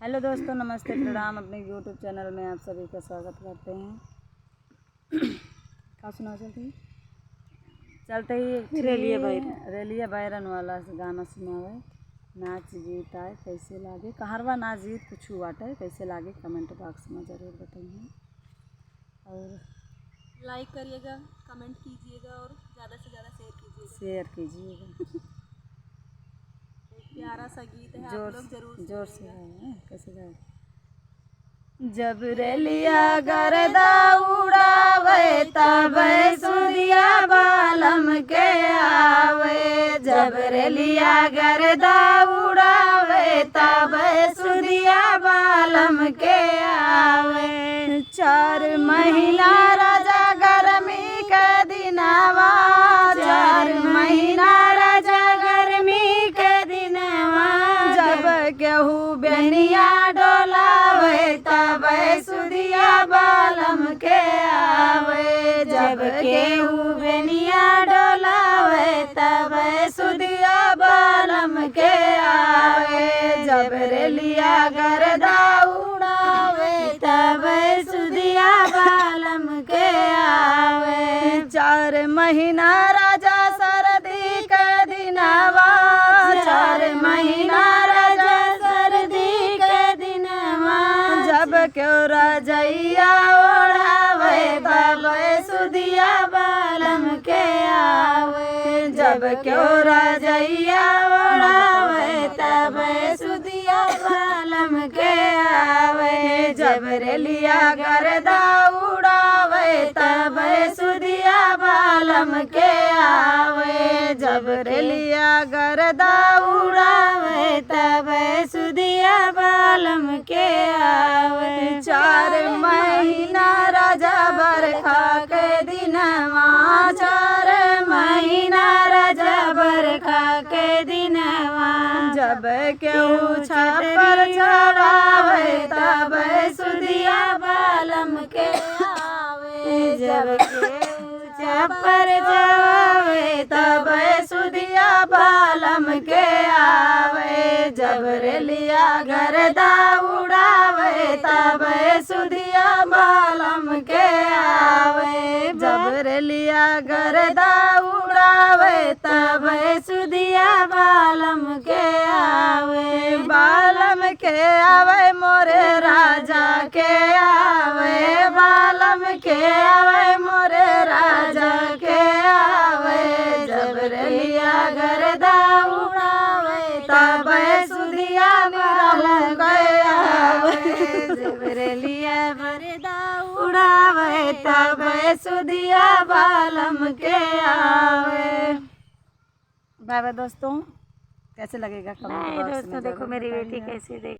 Hello दोस्तों, नमस्ते, प्रणाम। अपने यूट्यूब चैनल में आप सभी का स्वागत करते हैं। क्या सुना चलते ही रेलिया बैरन वाला गाना सुनावे। नाच गीत आए कैसे लागे, कहरवा नाच गीत कुछ बाटे कैसे लागे कमेंट बॉक्स में ज़रूर बताइए और लाइक करिएगा, कमेंट कीजिएगा और ज़्यादा से ज़्यादा शेयर कीजिएगा। प्यारा सा गीत है, आप लोग जरूर जोर से है कैसे गाए। जब रेलिया गरदा उड़ावे तब सुदिया बालम के आवे। जब रेलिया गरदा उड़ावे तब सुदिया बालम के आवे। 4 महीना राजा गर्मी के दिनवा, 4 महीना राजा गर्मी के दिनवा। जब केहू बेनिया डोलावे तब सुदिया बालम के आवे। जब केहू बेनिया डोलावे तब सुदिया बालम के आवे। जब रेलिया गरदा उड़ावे तब सुदिया बालम के आवे। 4 महीना राजा सर्दी के दिनवा, 4 महीना राजा सर्दी के दिनवा। जब क्यों रजैया ओढ़ावे तब सुदिया बालम के आवे। जब क्यों रजैया ओढ़ावे तब सुदिया बालम के आवे। जब रेलिया गरदा उड़ावे तब सुदिया बालम के आवे। जब रेलिया गरदा उड़ावे तब सुदिया बालम के आवे। 4 महीना राजा बरखा के दिनवा, 4 महीना राजा बरखा के दिनवा। जब केहू छप्पर चढ़ावे तब सुदिया बालम के आवे। जब केहू छप्पर चढ़ावे तब सुदिया बालम के आवे। जब रेलिया गरदा उड़ावे तब सुदिया बालम के आवे। जब रेलिया गरदा उड़ावे तब सुदिया बालम के आवे। बालम के आवे मोरे राजा के आवे। बालम के आवे मोरे राजा के आवे। जब रेलिया गरदा उड़ावे तब सुदिया बालम के आवे। जब रेलिया गरदा उड़ावे तब सुदिया बालम के आवे। बाय बाय दोस्तों, कैसे लगेगा कमेंट बॉक्स में दोस्तों देखो मेरी बेटी कैसे देख